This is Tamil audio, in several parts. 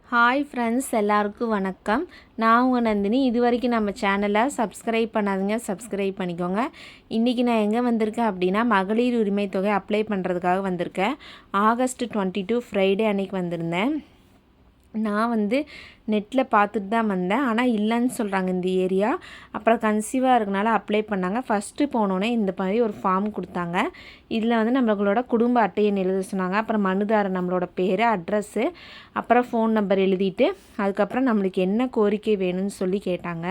ஹாய் ஃப்ரெண்ட்ஸ், எல்லாருக்கும் வணக்கம். நான் உங்கள் நந்தினி. இது வரைக்கும் நம்ம சேனலை சப்ஸ்கிரைப் பண்ணாதீங்க, சப்ஸ்கிரைப் பண்ணிக்கோங்க. இன்றைக்கி நான் எங்கே வந்திருக்கேன் அப்படின்னா, மகளிர் உரிமை தொகை அப்ளை பண்ணுறதுக்காக வந்திருக்கேன். ஆகஸ்ட் 22 ஃப்ரைடே அன்றைக்கி வந்திருந்தேன். நான் நெட்டில் பார்த்துட்டு தான் வந்தேன், ஆனால் இல்லைன்னு சொல்கிறாங்க இந்த ஏரியா. அப்புறம் கன்சீவாக இருக்கனால அப்ளை பண்ணாங்க. ஃபஸ்ட்டு போனோன்னே இந்த மாதிரி ஒரு ஃபார்ம் கொடுத்தாங்க. இதில் நம்மளோட குடும்ப அட்டையை எழுத சொன்னாங்க. அப்புறம் மனுதாரர் நம்மளோட பேர், அட்ரஸ்ஸு, அப்புறம் ஃபோன் நம்பர் எழுதிட்டு அதுக்கப்புறம் நம்மளுக்கு என்ன கோரிக்கை வேணும்னு சொல்லி கேட்டாங்க.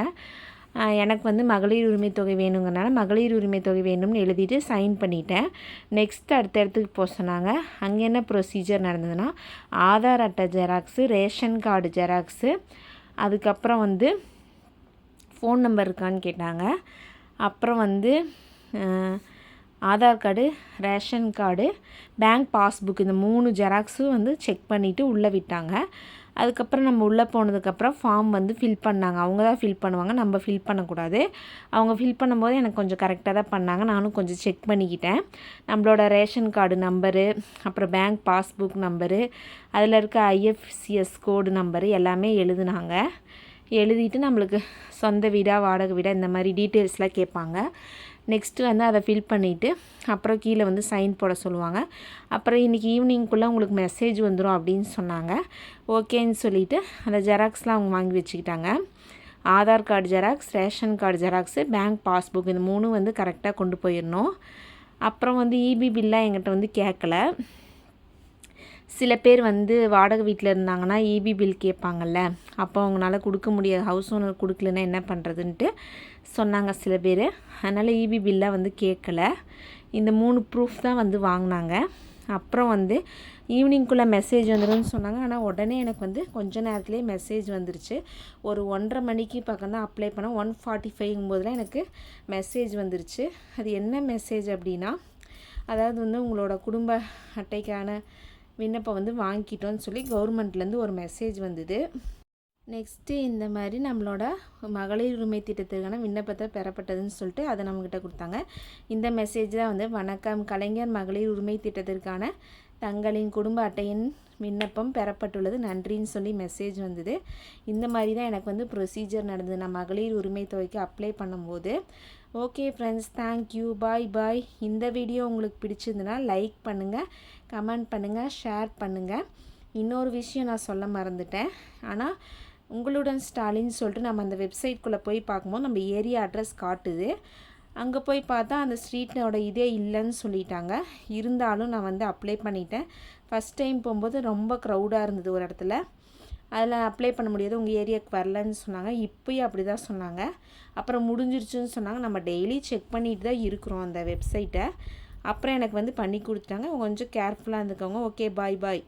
எனக்கு மகளிர் உரிமை தொகை வேணுங்கிறனால மகளிர் உரிமை தொகை வேணும்னு எழுதிட்டு சைன் பண்ணிட்டேன். நெக்ஸ்ட் அடுத்த இடத்துக்கு போக சொன்னாங்க. அங்கே என்ன ப்ரொசீஜர் நடந்ததுன்னா, ஆதார் அட்டை ஜெராக்ஸு, ரேஷன் கார்டு ஜெராக்ஸு, அதுக்கப்புறம் ஃபோன் நம்பர் இருக்கான்னு கேட்டாங்க. அப்புறம் Aadhaar card, ration card, bank passbook, இந்த 3 ஜெராக்ஸும் செக் பண்ணிவிட்டு உள்ளே விட்டாங்க. அதுக்கப்புறம் நம்ம உள்ளே போனதுக்கப்புறம் ஃபார்ம் ஃபில் பண்ணாங்க. அவங்க தான் ஃபில் பண்ணுவாங்க, நம்ம ஃபில் பண்ணக்கூடாது. அவங்க ஃபில் பண்ணும்போது எனக்கு கொஞ்சம் கரெக்டாக தான் பண்ணாங்க. நானும் கொஞ்சம் செக் பண்ணிக்கிட்டேன். நம்மளோட ரேஷன் கார்டு நம்பரு, அப்புறம் பேங்க் பாஸ்புக் நம்பரு, அதில் இருக்க ஐஎஃப்சிஎஸ் கோடு நம்பரு எல்லாமே எழுதுனாங்க. எழுதிட்டு நம்மளுக்கு சொந்த வீடாக வாடகை வீடாக இந்த மாதிரி டீட்டெயில்ஸ்லாம் கேட்பாங்க. நெக்ஸ்ட்டு அதை ஃபில் பண்ணிவிட்டு அப்புறம் கீழே சைன் போட சொல்லுவாங்க. அப்புறம் இன்றைக்கி ஈவினிங்குள்ளே உங்களுக்கு மெசேஜ் வந்துடும் அப்படின்னு சொன்னாங்க. ஓகேன்னு சொல்லிவிட்டு அந்த ஜெராக்ஸ்லாம் அவங்க வாங்கி வச்சுக்கிட்டாங்க. Aadhaar card xerox, ration card xerox, bank passbook, இந்த 3 கரெக்டாக கொண்டு போயிடணும். அப்புறம் இபி பில்லாம் எங்கிட்ட கேட்கல. சில பேர் வாடகை வீட்டில் இருந்தாங்கன்னா இபி பில் கேட்பாங்கள்ல, அப்போ அவங்களால கொடுக்க முடியாது, ஹவுஸ் ஓனர் கொடுக்கலன்னா என்ன பண்ணுறதுன்ட்டு சொன்னாங்க சில பேர். அதனால் இபி பில்லாக கேட்கல. இந்த 3 ப்ரூஃப் தான் வாங்கினாங்க. அப்புறம் ஈவினிங்குள்ளே மெசேஜ் வந்துடும்னு சொன்னாங்க. ஆனால் உடனே எனக்கு கொஞ்ச நேரத்துலேயே மெசேஜ் வந்துருச்சு. ஒரு 1:30 மணிக்கு பக்கம் தான் அப்ளை பண்ணேன். 1:45 போதெல்லாம் எனக்கு மெசேஜ் வந்துருச்சு. அது என்ன மெசேஜ் அப்படின்னா, அதாவது உங்களோட குடும்ப அட்டைக்கான விண்ணப்பம் வாங்கிக்கிட்டோன்னு சொல்லி கவர்மெண்ட்லேருந்து ஒரு மெசேஜ் வந்தது. நெக்ஸ்ட்டு இந்த மாதிரி நம்மளோட மகளிர் உரிமை திட்டத்திற்கான விண்ணப்பத்தை பெறப்பட்டதுன்னு சொல்லிட்டு அதை நம்மக்கிட்ட கொடுத்தாங்க. இந்த மெசேஜ் தான் வணக்கம், கலைஞர் மகளிர் உரிமை திட்டத்திற்கான தங்களின் குடும்ப அட்டையின் விண்ணப்பம் பெறப்பட்டுள்ளது, நன்றின்னு சொல்லி மெசேஜ் வந்தது. இந்த மாதிரி தான் எனக்கு ப்ரொசீஜர் நடந்தது நான் மகளிர் உரிமை தொகைக்கு அப்ளை பண்ணும்போது. ஓகே ஃப்ரெண்ட்ஸ், தேங்க்யூ, பாய் பாய். இந்த வீடியோ உங்களுக்கு பிடிச்சிருந்துன்னா லைக் பண்ணுங்கள், கமெண்ட் பண்ணுங்கள், ஷேர் பண்ணுங்கள். இன்னொரு விஷயம் நான் சொல்ல மறந்துட்டேன். ஆனால் உங்களுடன் ஸ்டாலின்னு சொல்லிட்டு நம்ம அந்த வெப்சைட்குள்ளே போய் பார்க்கும்போது நம்ம ஏரியா அட்ரஸ் காட்டுது. அங்கே போய் பார்த்தா அந்த ஸ்ட்ரீட்டோட இதே இல்லைன்னு சொல்லிட்டாங்க. இருந்தாலும் நான் அப்ளை பண்ணிட்டேன். ஃபஸ்ட் டைம் போகும்போது ரொம்ப க்ரௌடாக இருந்தது ஒரு இடத்துல. அதில் அப்ளை பண்ண முடியாது, உங்கள் ஏரியாவுக்கு வரலன்னு சொன்னாங்க. இப்போயும் அப்படி தான் சொன்னாங்க. அப்புறம் முடிஞ்சிருச்சுன்னு சொன்னாங்க. நம்ம டெய்லி செக் பண்ணிட்டு தான் இருக்கிறோம் அந்த வெப்சைட்டை. அப்புறம் எனக்கு பண்ணி கொடுத்துட்டாங்க. கொஞ்சம் கேர்ஃபுல்லாக இருந்துக்கோங்க. ஓகே, பாய் பாய்.